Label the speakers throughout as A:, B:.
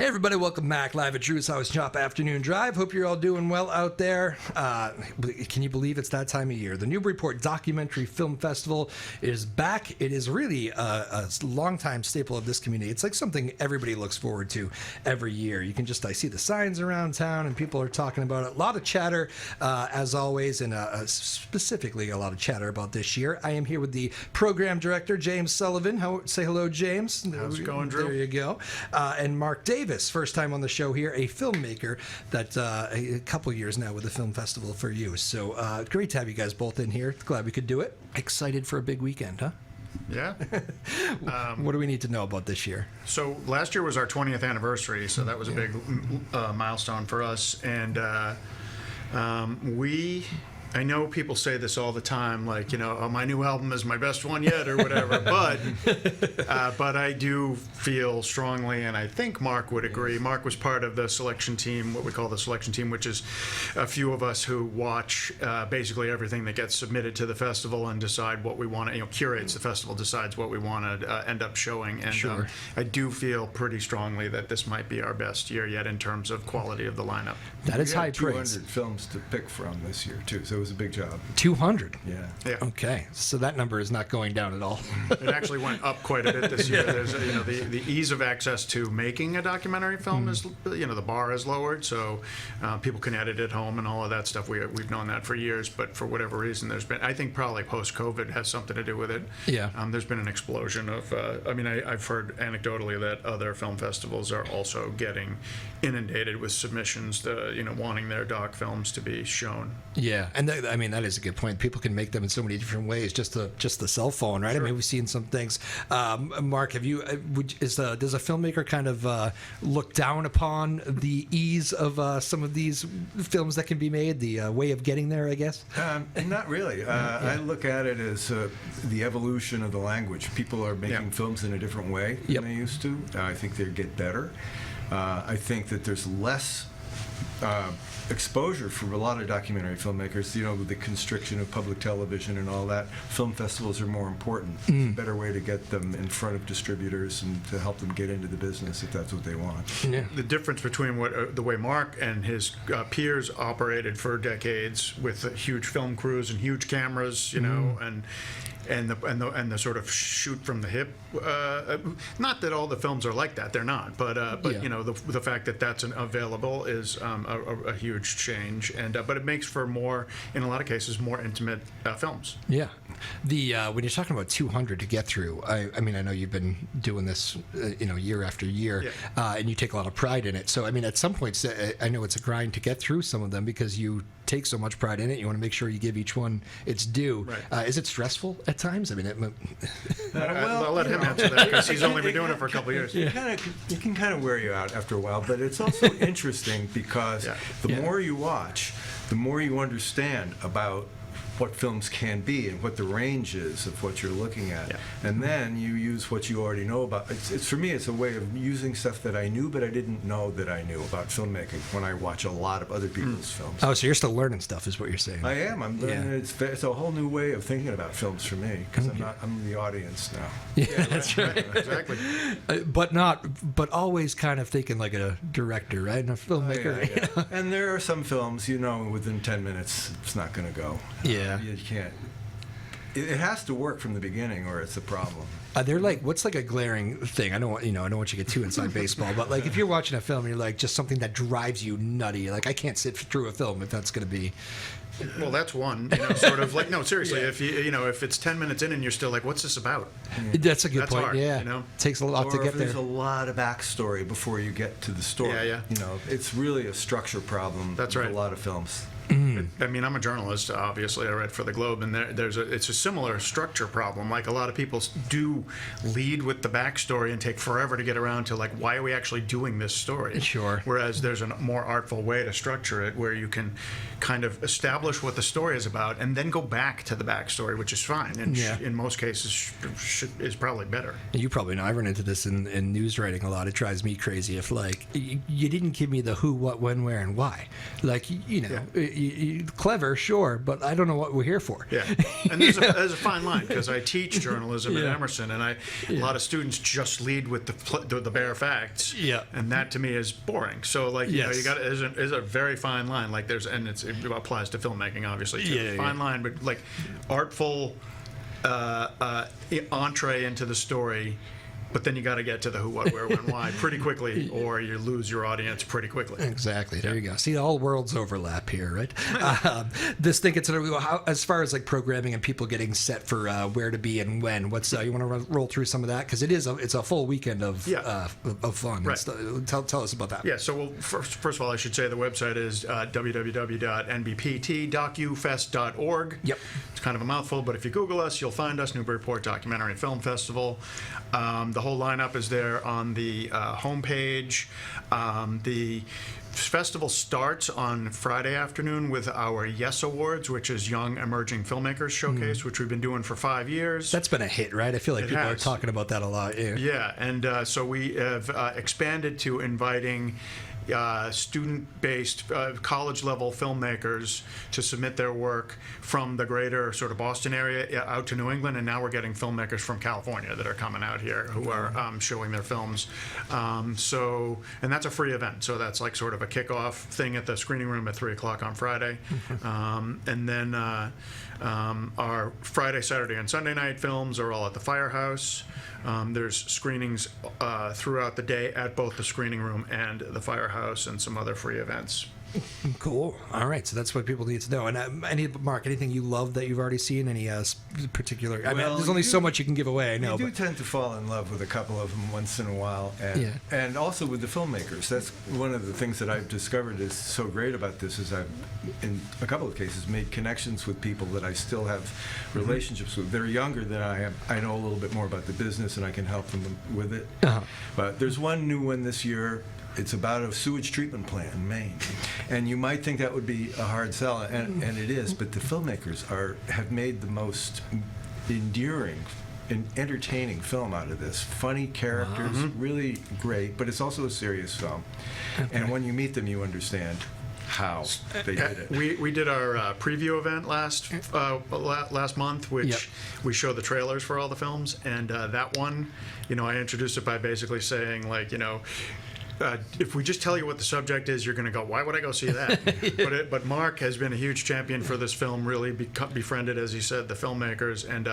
A: Hey everybody, welcome back live at Drew's House Joppa Afternoon Drive. Hope you're all doing well out there. Can you believe it's that time of year? The Newburyport Documentary Film Festival is back. It is really a long-time staple of this community. It's like something everybody looks forward to every year. You can just, I see the signs around town and people are talking about it. A lot of chatter, as always, and specifically a lot of chatter about this year. I am here with the program director, James Sullivan. Say hello, James.
B: How's it going, Drew?
A: There you go. And Mark Davis, first time on the show here, a filmmaker that a couple years now with the film festival for you. So great to have you guys both in here. Glad we could do it. Excited for a big weekend, huh?
B: Yeah.
A: What do we need to know about this year?
B: So last year was our 20th anniversary, so that was a big milestone for us. And I know people say this all the time, like, you know, oh, my new album is my best one yet or whatever, but I do feel strongly, and I think Mark would agree. Mark was part of the selection team, what we call the selection team, which is a few of us who watch basically everything that gets submitted to the festival and decide what we want to, curates the festival, decides what we want to end up showing. And
A: Sure.
B: I do feel pretty strongly that this might be our best year yet in terms of quality of the lineup.
A: That is high
C: We had
A: praise.
C: 200 films to pick from this year, too, so it was a big job.
A: 200.
C: Yeah.
A: Okay, so that number is not going down at all.
B: It actually went up quite a bit this year. There's, the ease of access to making a documentary film is, the bar is lowered, so people can edit at home and all of that stuff. We've known that for years, but for whatever reason, there's been, I think probably post-COVID has something to do with it.
A: Yeah.
B: There's been an explosion of, I've heard anecdotally that other film festivals are also getting inundated with submissions, wanting their doc films to be shown.
A: Yeah, and that is a good point. People can make them in so many different ways. Just the cell phone, right?
B: Sure.
A: I mean, we've seen some things. Mark, have you? Does a filmmaker kind of look down upon the ease of some of these films that can be made? The way of getting there, I guess.
C: Not really. I look at it as the evolution of the language. People are making films in a different way than they used to. I think they get better. I think that there's less exposure for a lot of documentary filmmakers, with the constriction of public television and all that. Film festivals are more important. It's a better way to get them in front of distributors and to help them get into the business if that's what they want.
A: Yeah.
B: The difference between the way Mark and his peers operated for decades with huge film crews and huge cameras, and the sort of shoot from the hip. Not that all the films are like that; they're not. But the fact that that's available is a huge change, and but it makes for more, in a lot of cases, more intimate films.
A: Yeah. When you're talking about 200 to get through, I mean, I know you've been doing this, year after year, and you take a lot of pride in it. So, I mean, at some points, I know it's a grind to get through some of them because you take so much pride in it. You want to make sure you give each one its due.
B: Right.
A: Is it stressful at times? I mean,
B: I'll let him answer that because he's only been doing it for a couple of years.
C: It can kind of wear you out after a while, but it's also interesting because the more you watch, the more you understand about what films can be and what the range is of what you're looking at.
B: Yeah.
C: And then you use what you already know about. It's for me, it's a way of using stuff that I knew, but I didn't know that I knew about filmmaking when I watch a lot of other people's films.
A: Oh, so you're still learning stuff is what you're saying.
C: I am. I'm learning. It's a whole new way of thinking about films for me because I'm the audience now.
A: Yeah, that's right.
B: Exactly.
A: But always kind of thinking like a director, right? And a filmmaker.
C: Yeah. And there are some films, within 10 minutes, it's not going to go.
A: Yeah.
C: You can't. It has to work from the beginning, or it's a problem.
A: They're like, what's like a glaring thing? I don't want you to get too inside baseball, but like if you're watching a film and you're like just something that drives you nutty, like I can't sit through a film if that's going to be.
B: Well, that's one, sort of like, no, seriously, if if it's 10 minutes in and you're still like, what's this about?
A: That's a good point.
B: Hard,
A: Yeah, takes a lot to get there.
C: There's a lot of backstory before you get to the story.
B: Yeah.
C: It's really a structure problem.
B: That's
C: with
B: right.
C: A lot of films.
B: I mean, I'm a journalist, obviously. I write for the Globe, and it's a similar structure problem. Like, a lot of people do lead with the backstory and take forever to get around to, like, why are we actually doing this story?
A: Sure.
B: Whereas there's a more artful way to structure it where you can kind of establish what the story is about and then go back to the backstory, which is fine. And in most cases is probably better.
A: You probably know. I run into this in news writing a lot. It drives me crazy if, like, you didn't give me the who, what, when, where, and why. Like, clever, sure, but I don't know what we're here for.
B: Yeah, and there's a fine line, because I teach journalism at Emerson, and a lot of students just lead with the bare facts.
A: Yeah.
B: And that to me is boring. So like, you know,
A: Yes.
B: you got there's a very fine line. Like it applies to filmmaking, obviously, too.
A: Yeah,
B: Fine line, but like artful entree into the story. But then you got to get to the who, what, where, when, why pretty quickly, or you lose your audience pretty quickly.
A: Exactly. There you go. See, all worlds overlap here, right? This thing gets as far as like programming and people getting set for where to be and when. What's you want to roll through some of that, because it's a full weekend of fun.
B: Right.
A: Tell us about that.
B: Yeah. So first of all, I should say the website is www.nbpt.docufest.org.
A: Yep.
B: It's kind of a mouthful, but if you Google us, you'll find us. Newburyport Documentary Film Festival. The whole lineup is there on the homepage. The festival starts on Friday afternoon with our Yes Awards, which is Young Emerging Filmmakers Showcase, which we've been doing for 5 years.
A: That's been a hit, right? I feel like
B: It
A: people are
B: has.
A: talking about that a lot. Yeah.
B: Yeah, and so we have expanded to inviting student-based college-level filmmakers to submit their work from the greater sort of Boston area out to New England, and now we're getting filmmakers from California that are coming out here who are showing their films. And that's a free event, so that's like sort of a kickoff thing at the screening room at 3 o'clock on Friday. And then our Friday, Saturday, and Sunday night films are all at the Firehouse. There's screenings throughout the day at both the screening room and the Firehouse, and some other free events.
A: Cool. All right. So that's what people need to know. And Mark, anything you love that you've already seen? Any particular? I mean,
C: Well,
A: there's only so much you can give away. I know.
C: You do tend to fall in love with a couple of them once in a while, and also with the filmmakers. That's one of the things that I've discovered is so great about this. Is I've, in a couple of cases, made connections with people that I still have relationships with. They're younger than I am. I know a little bit more about the business, and I can help them with it. But there's one new one this year. It's about a sewage treatment plant in Maine, and you might think that would be a hard sell, and it is. But the filmmakers have made the most endearing and entertaining film out of this. Funny characters, really great, but it's also a serious film. Okay. And when you meet them, you understand how they did it.
B: We did our preview event last month, which we show the trailers for all the films, and that one, you know, I introduced it by basically saying, like, you know, if we just tell you what the subject is, you're going to go, why would I go see that? But Mark has been a huge champion for this film, really befriended, as he said, the filmmakers, and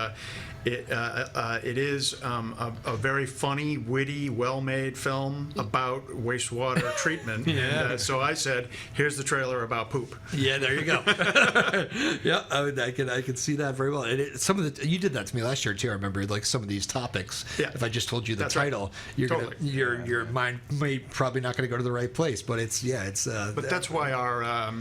B: it is a very funny, witty, well-made film about wastewater treatment. And, so I said, here's the trailer about poop.
A: Yeah, there you go. Yeah, I can see that very well. And you did that to me last year too. I remember, like, some of these topics.
B: Yeah.
A: If I just told you the
B: That's
A: title,
B: right.
A: your mind may probably not going to go to the right place. But
B: But that's why our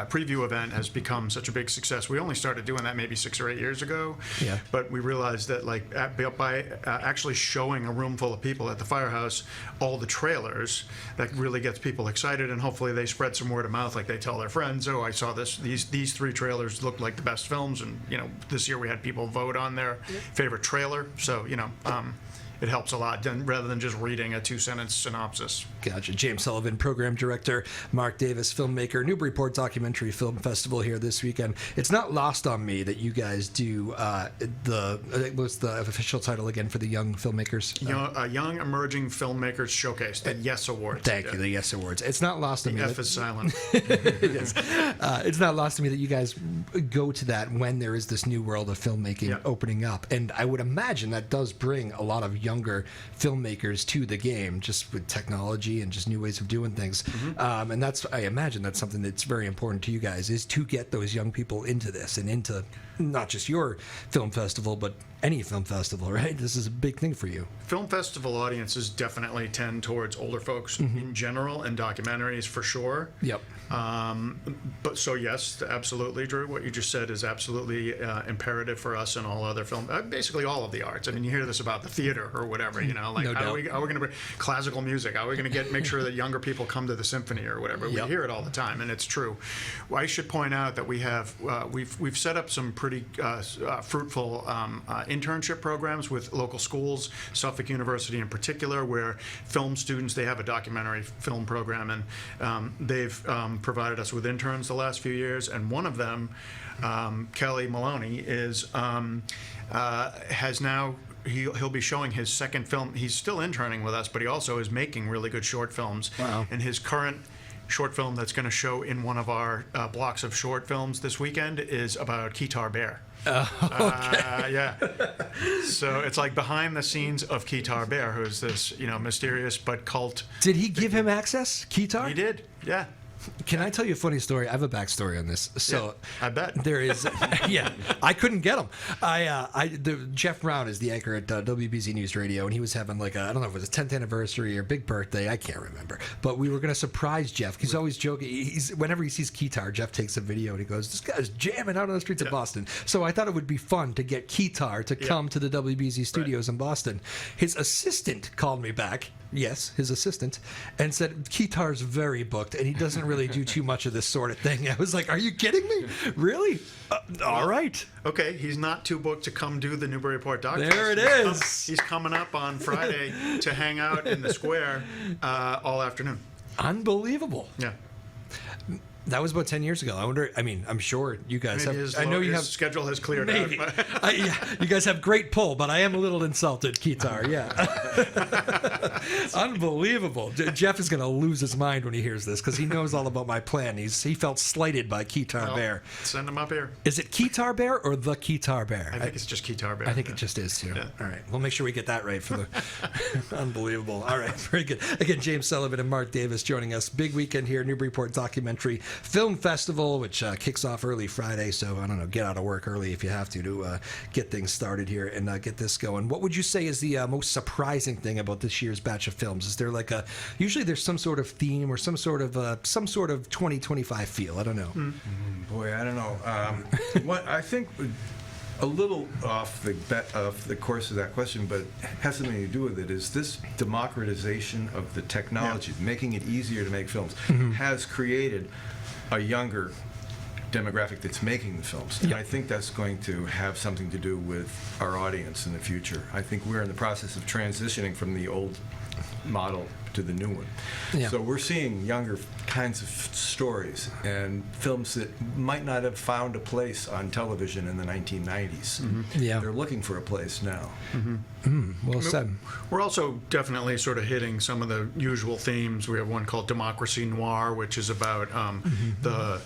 B: preview event has become such a big success. We only started doing that maybe 6 or 8 years ago.
A: Yeah.
B: But we realized that, like, by actually showing a room full of people at the Firehouse all the trailers, that really gets people excited, and hopefully they spread some word of mouth. Like, they tell their friends, oh, I saw these 3 trailers looked like the best films, and, you know, this year we had people vote on their favorite trailer. So, you know, it helps a lot rather than just reading a 2-sentence synopsis.
A: Gotcha. James Sullivan, program director. Mark Davis, filmmaker. Newburyport Documentary Film Festival here this weekend. It's not lost on me that you guys do what's the official title again for the young filmmakers?
B: Young Emerging Filmmakers Showcase, the Yes Awards.
A: Thank you, the Yes Awards. It's not lost on me.
B: F is silent.
A: Yes. It's not lost to me that you guys go to that when there is this new world of filmmaking opening up, and I would imagine that does bring a lot of younger filmmakers to the game, just with technology and just new ways of doing things. And I imagine that's something that's very important to you guys, is to get those young people into this and into not just your film festival, but any film festival, right? This is a big thing for you.
B: Film festival audiences definitely tend towards older folks in general, and documentaries for sure.
A: Yep.
B: But so yes, absolutely, Drew. What you just said is absolutely imperative for us and all other film, basically all of the arts. I mean, you hear this about the theater or whatever, you know, like
A: No
B: how
A: doubt.
B: are we going to bring classical music? How are we going to make sure that younger people come to the symphony or whatever? We hear it all the time, and it's true. Well, I should point out that we've set up some pretty fruitful internship programs with local schools, Suffolk University in particular, where film students, they have a documentary film program, and they've provided us with interns the last few years, and one of them, Kelly Maloney, has now. He'll be showing his second film. He's still interning with us, but he also is making really good short films.
A: Wow.
B: And his current short film that's going to show in one of our blocks of short films this weekend is about Keytar Bear. Yeah. So it's like behind the scenes of Keytar Bear, who's this, mysterious but cult.
A: Did he give him access, Keytar?
B: He did, yeah.
A: Can I tell you a funny story? I have a backstory on this. So
B: yeah, I bet
A: there is. Yeah, I couldn't get him. Jeff Brown is the anchor at WBZ News Radio, and he was having I don't know if it was his 10th anniversary or big birthday. I can't remember. But we were going to surprise Jeff. He's always joking. Whenever he sees Keytar, Jeff takes a video and he goes, "This guy's jamming out on the streets of Boston." So I thought it would be fun to get Keytar to come to the WBZ studios in Boston. His assistant called me back. Yes, his assistant, and said Keytar's very booked, and he doesn't really do too much of this sort of thing. I was like, "Are you kidding me? Really? All right."
B: Okay, he's not too booked to come do the Newburyport Dog Fest.
A: There it is.
B: He's coming up on Friday to hang out in the square all afternoon.
A: Unbelievable.
B: Yeah.
A: That was about 10 years ago. I wonder. I mean, I'm sure you guys have. I know you have.
B: Schedule has cleared
A: Maybe.
B: out.
A: Yeah, you guys have great pull, but I am a little insulted, Keytar. Yeah. Unbelievable. Jeff is going to lose his mind when he hears this because he knows all about my plan. He felt slighted by Keytar Bear.
B: Send him up here.
A: Is it Keytar Bear or the Keytar Bear?
B: I think it's just Keytar Bear.
A: I think it just is too.
B: Yeah.
A: All right. We'll make sure we get that right for the. Unbelievable. All right. Very good. Again, James Sullivan and Mark Davis joining us. Big weekend here, Newburyport Documentary Film Festival, which kicks off early Friday. So I don't know, get out of work early if you have to get things started here and get this going. What would you say is the most surprising thing about this year's batch of films? Is there usually there's some sort of theme or some sort of 2025 feel? I don't know.
C: Boy, I don't know. What I think a little off the course of that question, but has something to do with it, is this democratization of the technology, making it easier to make films, has created a younger demographic that's making the films. And I think that's going to have something to do with our audience in the future. I think we're in the process of transitioning from the old model to the new one.
A: Yeah.
C: So we're seeing younger kinds of stories and films that might not have found a place on television in the 1990s.
A: Yeah.
C: They're looking for a place now.
A: Well said.
B: We're also definitely sort of hitting some of the usual themes. We have one called Democracy Noir, which is about the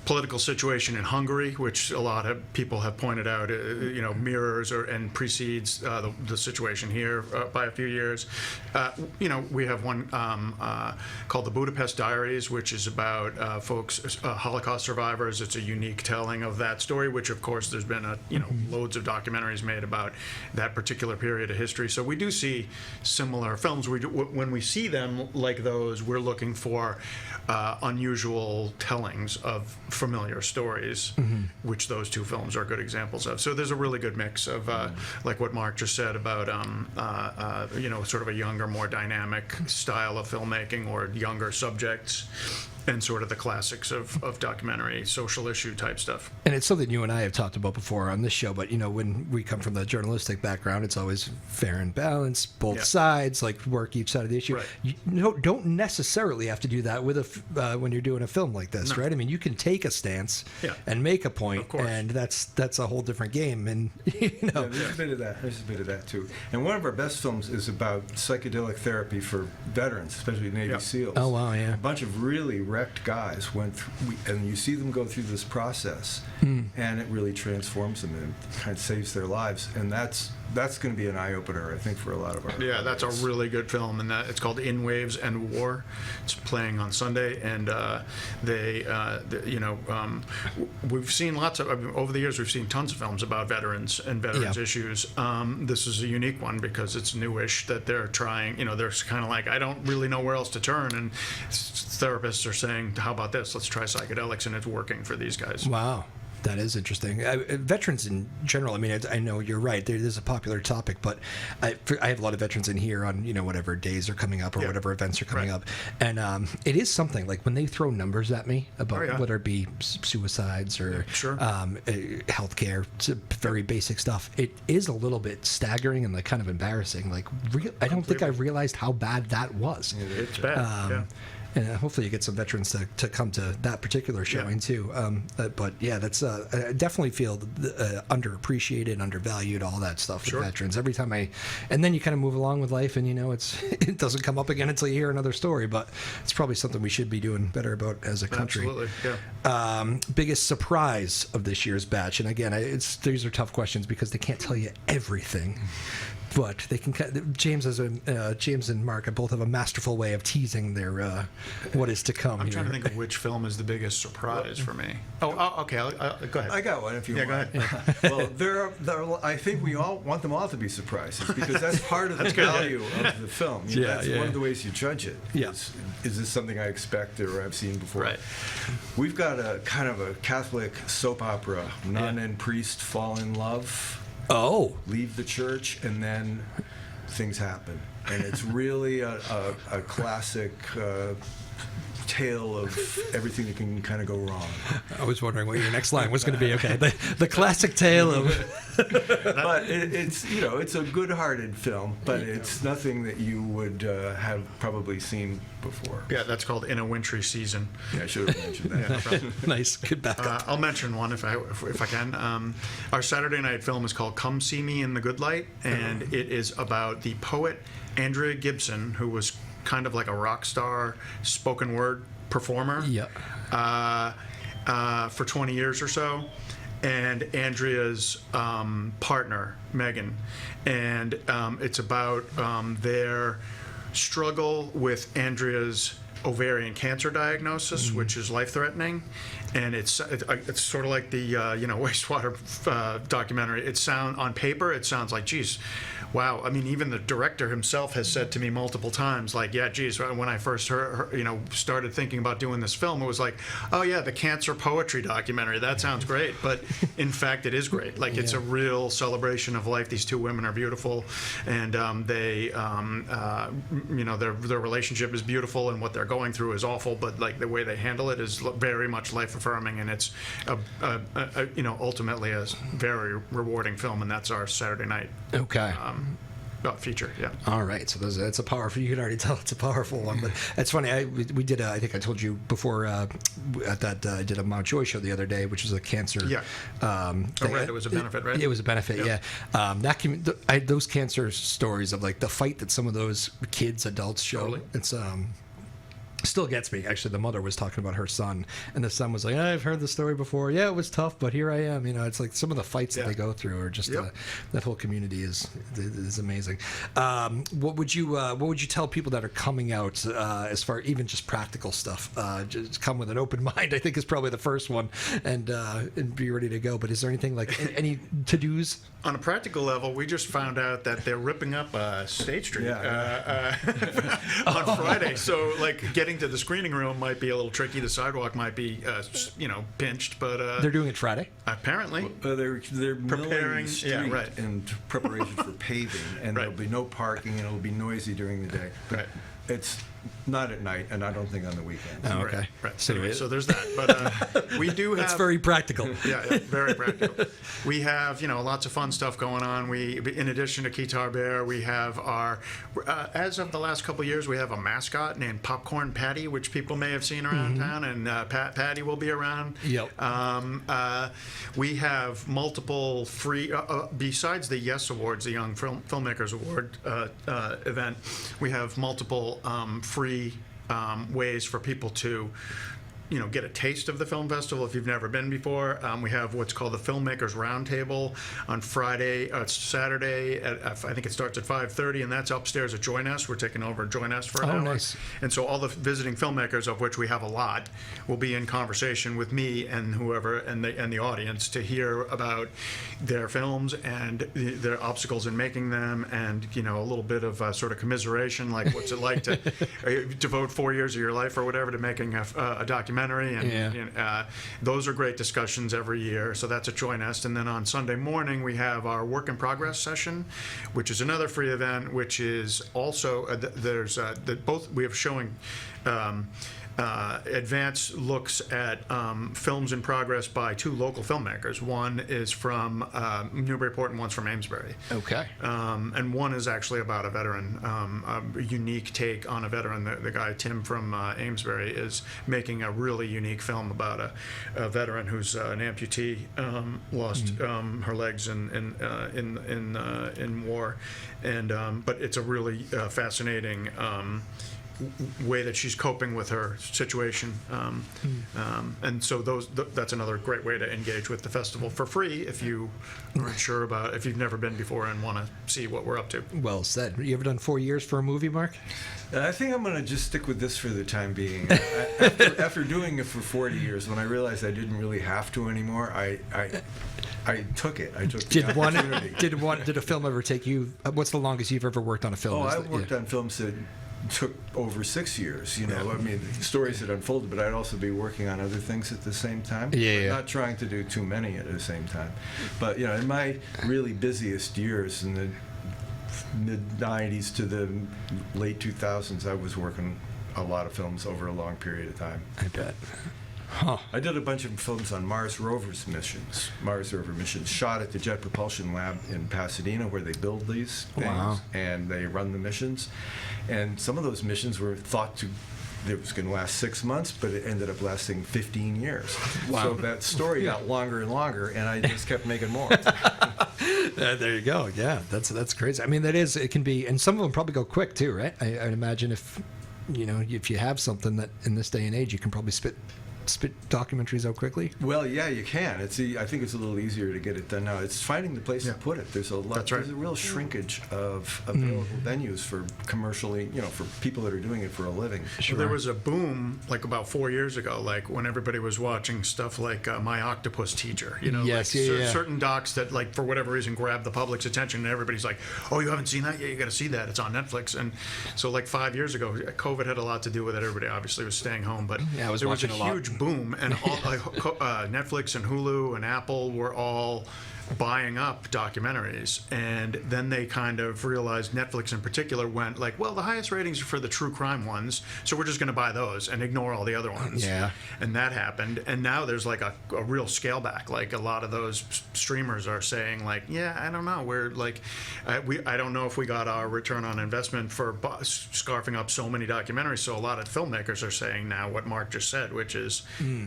B: political situation in Hungary, which a lot of people have pointed out, mirrors and precedes the situation here by a few years. We have one called The Budapest Diaries, which is about Holocaust survivors. It's a unique telling of that story, which of course there's been loads of documentaries made about that particular period of history. So we do see similar films. When we see them like those, we're looking for unusual tellings of familiar stories, which those two films are good examples of. So there's a really good mix of, like what Mark just said about, sort of a younger, more dynamic style of filmmaking or younger subjects, and sort of the classics of documentary, social issue type stuff.
A: And it's something you and I have talked about before on this show, but when we come from the journalistic background, it's always fair and balanced, both sides, work each side of the issue.
B: Right.
A: You don't necessarily have to do that with when you're doing a film like this, right? I mean, you can take a stance and make a point, and that's a whole different game. And
C: there's a bit of that. There's a bit of that too. And one of our best films is about psychedelic therapy for veterans, especially Navy SEALs.
A: Oh wow, yeah.
C: A bunch of really wrecked guys went through, and you see them go through this process, and it really transforms them and kind of saves their lives. And that's going to be an eye-opener, I think, for a lot of our audience.
B: That's a really good film, and it's called In Waves and War. It's playing on Sunday, and we've seen over the years, we've seen tons of films about veterans and veterans issues. This is a unique one because it's newish that they're trying, they're kind of like, I don't really know where else to turn, and therapists are saying, how about this? Let's try psychedelics, and it's working for these guys.
A: Wow. That is interesting. Veterans in general, I mean, I know you're right. It is a popular topic, but I have a lot of veterans in here on, whatever days are coming up or whatever events are coming up. And it is something, like when they throw numbers at me about whether it be suicides or healthcare, very basic stuff, it is a little bit staggering and like kind of embarrassing. Like, I don't think I realized how bad that was.
B: It's bad,
A: And hopefully you get some veterans to come to that particular showing too. But yeah, that's I definitely feel underappreciated, undervalued, all that stuff with veterans. Every time and then you kind of move along with life, and it doesn't come up again until you hear another story. But it's probably something we should be doing better about as a country.
B: Absolutely, yeah.
A: Biggest surprise of this year's batch, and again, these are tough questions because they can't tell you everything. But they can. James and Mark both have a masterful way of teasing their what is to come.
B: I'm trying to think of which film is the biggest surprise for me. Okay. Go ahead.
C: I got one if you want.
B: Go ahead.
C: Well, I think we all want them all to be surprises because that's part of the value of the film. That's one of the ways you judge it. Is this something I expect or I've seen before?
B: Right.
C: We've got a kind of a Catholic soap opera. Nun and priest fall in love. Leave the church, and then things happen. And it's really a classic tale of everything that can kind of go wrong.
A: I was wondering what your next line was going to be. Okay, the classic tale of...
C: But it's a good-hearted film, but it's nothing that you would have probably seen before.
B: Yeah, that's called In a Wintry Season.
C: Yeah, I should have mentioned that.
A: Nice, good backup.
B: I'll mention one if I can. Our Saturday night film is called Come See Me in the Good Light, and it is about the poet Andrea Gibson, who was kind of like a rock star spoken word performer for 20 years or so, and Andrea's partner Megan, and it's about their struggle with Andrea's ovarian cancer diagnosis, which is life-threatening, and it's sort of like the wastewater documentary. On paper it sounds like, geez, wow. I mean, even the director himself has said to me multiple times, like, yeah, geez, when I first started thinking about doing this film, it was like, oh yeah, the cancer poetry documentary, that sounds great. But in fact, it is great. Like, it's a real celebration of life. These two women are beautiful, and their relationship is beautiful, and what they're going through is awful, but like the way they handle it is very much life affirming, and it's ultimately a very rewarding film, and that's our Saturday night.
A: Okay.
B: Feature, yeah.
A: All right, so it's a powerful. You can already tell it's a powerful one. But it's funny. We did. I think I told you before at that I did a Mount Joy show the other day, which was a cancer.
B: Yeah. Right. It was a benefit, right?
A: It was a benefit. Yeah. Those cancer stories of like the fight that some of those kids, adults show. Totally. It's still gets me. Actually, the mother was talking about her son, and the son was like, I've heard the story before. Yeah, it was tough, but here I am. It's like some of the fights that they go through are just that whole community is amazing. What would you tell people that are coming out as far even just practical stuff? Just come with an open mind, I think, is probably the first one, and be ready to go. But is there anything like any to-dos?
B: On a practical level, we just found out that they're ripping up State Street on Friday. So, like, getting to the screening room might be a little tricky. The sidewalk might be, pinched. But
A: they're doing it Friday.
B: Apparently,
C: they're preparing the street in preparation for paving, and there'll be no parking, and it'll be noisy during the day. But it's not at night, and I don't think on the weekends.
A: Oh, okay.
B: Right. So there's that. But we do have...
A: That's very practical.
B: Yeah, very practical. We have, lots of fun stuff going on. In addition to Guitar Bear, we have our... as of the last couple of years, we have a mascot named Popcorn Patty, which people may have seen around town, and Patty will be around.
A: Yep.
B: We have multiple free... besides the Yes Awards, the Young Filmmakers Award event, we have multiple free ways for people to get a taste of the film festival if you've never been before. We have what's called the Filmmakers Roundtable on Saturday. I think it starts at 5:30, and that's upstairs at Joy Nest. We're taking over Joy Nest for an hour.
A: Nice.
B: And so all the visiting filmmakers, of which we have a lot, will be in conversation with me and whoever and the audience to hear about their films and their obstacles in making them, and a little bit of sort of commiseration, like what's it like to devote 4 years of your life or whatever to making a documentary. documentary, and those are great discussions every year. So that's at Joy Nest. And then on Sunday morning we have our work in progress session, which is another free event, which is also we have showing advanced looks at films in progress by two local filmmakers. One is from Newburyport and one's from Amesbury.
A: Okay.
B: And one is actually about a veteran, a unique take on a veteran. The guy, Tim from Amesbury, is making a really unique film about a veteran who's an amputee, lost her legs in war. But it's a really fascinating way that she's coping with her situation, and so that's another great way to engage with the festival for free if you aren't sure about, if you've never been before and want to see what we're up to.
A: Well said. You ever done 4 years for a movie, Mark?
C: I think I'm going to just stick with this for the time being. After doing it for 40 years, when I realized I didn't really have to anymore, I took it. I took the opportunity.
A: Did a film ever take you? What's the longest you've ever worked on a film?
C: I've worked on films that took over 6 years, I mean, stories that unfolded, but I'd also be working on other things at the same time. Not trying to do too many at the same time. But, in my really busiest years, in the mid-90s to the late 2000s, I was working a lot of films over a long period of time.
A: I bet. Huh.
C: I did a bunch of films on Mars rover missions, shot at the Jet Propulsion Lab in Pasadena, where they build these things and they run the missions. And some of those missions were thought it was going to last 6 months, but it ended up lasting 15 years. Wow. So that story got longer and longer, and I just kept making more.
A: There you go. Yeah, that's crazy. I mean, it can be, and some of them probably go quick too, right? I'd imagine if you have something that in this day and age you can probably spit documentaries out quickly.
C: Well, yeah, you can. I think it's a little easier to get it done now. It's finding the place to put it. There's a lot.
B: That's right.
C: There's a real shrinkage of available venues for commercially, for people that are doing it for a living.
B: Sure. Well, there was a boom like about 4 years ago, like when everybody was watching stuff like My Octopus Teacher. Certain docs that, like, for whatever reason grabbed the public's attention, and everybody's like, "Oh, you haven't seen that yet? You got to see that. It's on Netflix." And so, like 5 years ago, COVID had a lot to do with it. Everybody obviously was staying home, but
A: I was
B: there
A: watching
B: was a
A: a lot.
B: huge boom, and all, Netflix and Hulu and Apple were all buying up documentaries, and then they kind of realized, Netflix in particular went like, well, the highest ratings are for the true crime ones, so we're just going to buy those and ignore all the other ones. And that happened, and now there's like a real scale back. Like a lot of those streamers are saying like, I don't know, we're like, I don't know if we got our return on investment for scarfing up so many documentaries. So a lot of filmmakers are saying now what Mark just said, which is,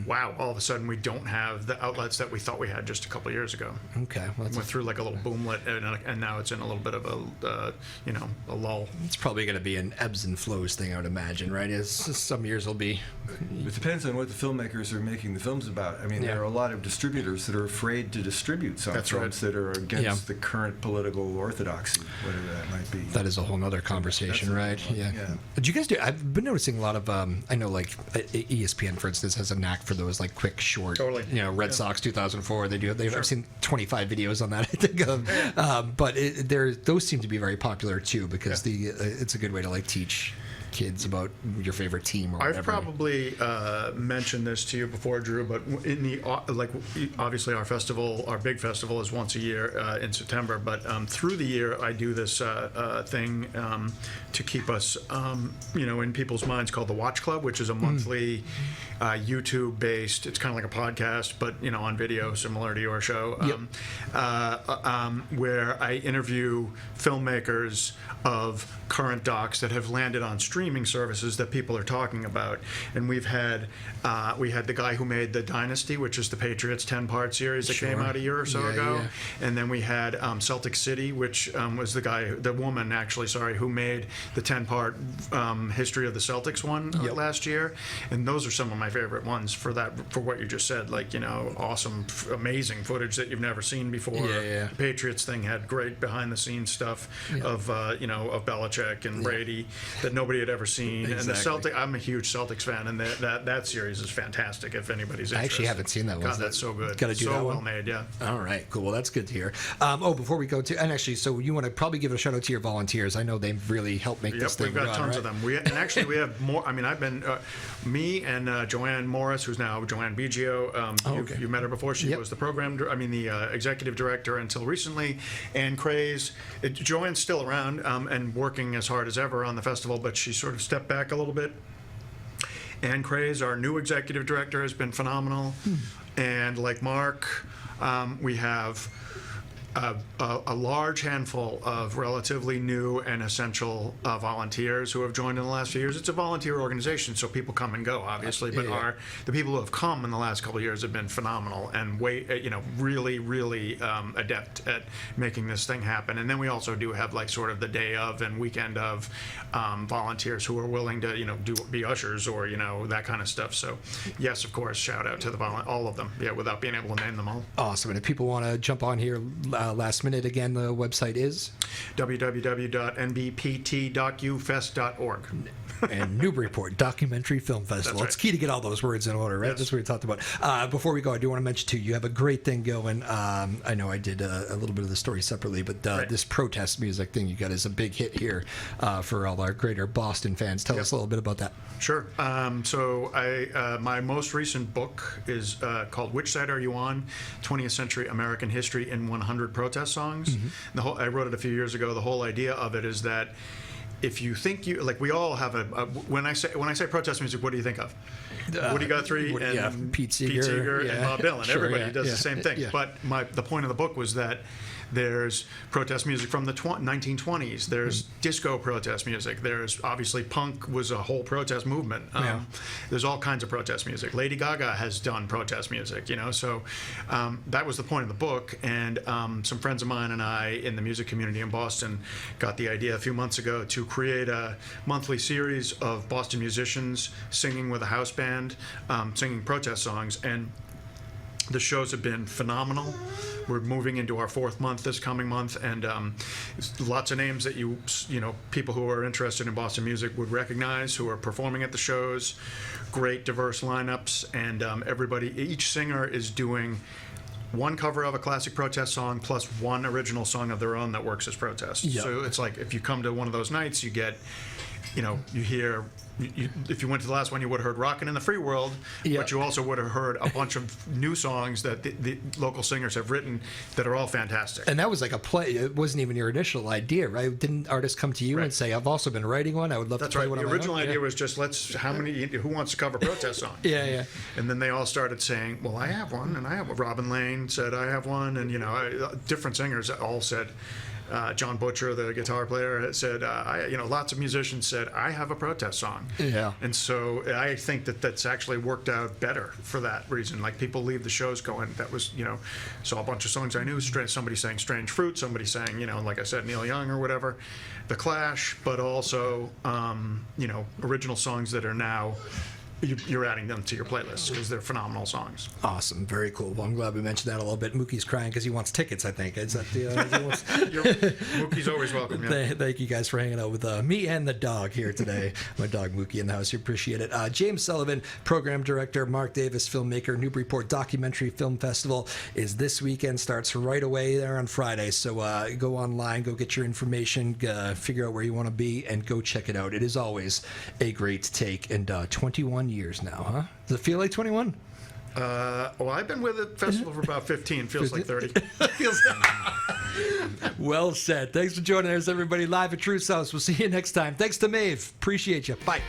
B: wow, all of a sudden we don't have the outlets that we thought we had just a couple years ago.
A: Okay, well,
B: went through like a little boomlet, and now it's in a little bit of a lull.
A: It's probably going to be an ebbs and flows thing, I would imagine, right? Some years will be.
C: It depends on what the filmmakers are making the films about. I mean, there are a lot of distributors that are afraid to distribute some films that are against the current political orthodoxy, whatever that might be.
A: That is a whole other conversation, right? Yeah. Did you guys do? I've been noticing a lot of. I know, like ESPN, for instance, has a knack for those like quick, short.
B: Totally.
A: Red Sox 2004. They do. I've seen 25 videos on that, I think of. But those seem to be very popular too, because it's a good way to like teach kids about your favorite team or whatever.
B: I've probably mentioned this to you before, Drew, but in the obviously our festival, our big festival, is once a year in September. But through the year, I do this thing to keep us, in people's minds, called the Watch Club, which is a monthly YouTube-based. It's kind of like a podcast, but on video, similar to your show, where I interview filmmakers of current docs that have landed on streaming services that people are talking about. And we had the guy who made The Dynasty, which is the Patriots 10-part series that came out a year or so ago. And then we had Celtic City, which was the woman who made the 10-part history of the Celtics one last year. And those are some of my favorite ones for what you just said, like, awesome, amazing footage that you've never seen before. The Patriots thing had great behind-the-scenes stuff of Belichick and Brady that nobody had ever seen. And the Celtics, I'm a huge Celtics fan, and that series is fantastic if anybody's interested.
A: I actually haven't seen that one.
B: God, that's so good.
A: Got to do that one.
B: So well made, yeah.
A: All right, cool. Well, that's good to hear. Before we go to, and actually, so you want to probably give a shout out to your volunteers. I know they've really helped make this thing
B: we've got
A: run,
B: tons
A: right?
B: of them. We have more. I mean, I've been, me and Joanne Morris, who's now Joanne Biggio. You met her before. She was the the executive director until recently. Ann Craze. Joanne's still around and working as hard as ever on the festival, but she sort of stepped back a little bit. Ann Craze, our new executive director, has been phenomenal. And like Mark, we have a large handful of relatively new and essential volunteers who have joined in the last few years. It's a volunteer organization, so people come and go, obviously, but the people who have come in the last couple of years have been phenomenal and really, really adept at making this thing happen. And then we also do have like sort of the day of and weekend of volunteers who are willing to be ushers or that kind of stuff. So yes, of course, shout out to all of them. Yeah, without being able to name them all.
A: Awesome. And if people want to jump on here last minute, again, the website is
B: www.nbpt.ufest.org.
A: And Newburyport Documentary Film Festival.
B: Right.
A: It's key to get all those words in order, right?
B: Yes.
A: That's what we talked about. Before we go, I do want to mention, too, you have a great thing going. I know I did a little bit of the story separately, but this protest music thing you got is a big hit here for all our greater Boston fans. Tell us a little bit about that.
B: Sure. So my most recent book is called Which Side Are You On? 20th Century American History in 100 Protest Songs. I wrote it a few years ago. The whole idea of it is that if you think we all have when I say protest music, what do you think of? Woody Guthrie and
A: Pete Seeger
B: and Bob Dylan.
A: Sure,
B: Everybody does the same thing.
A: Yeah.
B: But the point of the book was that there's protest music from the 1920s. There's disco protest music. There's obviously punk was a whole protest movement. There's all kinds of protest music. Lady Gaga has done protest music, So that was the point of the book. And some friends of mine and I in the music community in Boston got the idea a few months ago to create a monthly series of Boston musicians singing with a house band, singing protest songs. And the shows have been phenomenal. We're moving into our 4th month this coming month, and lots of names that people who are interested in Boston music would recognize who are performing at the shows. Great diverse lineups, and each singer is doing one cover of a classic protest song plus one original song of their own that works as protest.
A: Yep.
B: So it's like if you come to one of those nights, you get, you hear. If you went to the last one, you would have heard "Rockin' in the Free World," but you also would have heard a bunch of new songs that the local singers have written that are all fantastic.
A: And that was like a play. It wasn't even your initial idea, right? Didn't artists come to you and say, "I've also been writing one. I would love to play one of my own"?
B: The original idea was just who wants to cover protest songs?
A: Yeah.
B: And then they all started saying, "Well, I have one," and I have one. Robin Lane said, "I have one," and different singers all said. John Butcher, the guitar player, said, lots of musicians said, I have a protest song. Yeah. And so I think that's actually worked out better for that reason. Like people leave the shows going, that was, saw a bunch of songs I knew. Somebody sang Strange Fruit, somebody sang, like I said, Neil Young or whatever, The Clash, but also, original songs that are now you're adding them to your playlist because they're phenomenal songs.
A: Awesome, very cool. Well, I'm glad we mentioned that a little bit. Mookie's crying because he wants tickets, I think. Is that the?
B: Mookie's always welcome. Yeah.
A: Thank you guys for hanging out with me and the dog here today. My dog Mookie in the house. You appreciate it. James Sullivan, program director. Mark Davis, filmmaker. Newburyport Documentary Film Festival is this weekend. Starts right away there on Friday. So go online, go get your information, figure out where you want to be, and go check it out. It is always a great take. And 21 years now, huh? Does it feel like 21?
B: Well, I've been with the festival for about 15. Feels like 30.
A: Well said. Thanks for joining us, everybody, live at Truth's House. We'll see you next time. Thanks to Maeve. Appreciate you. Bye.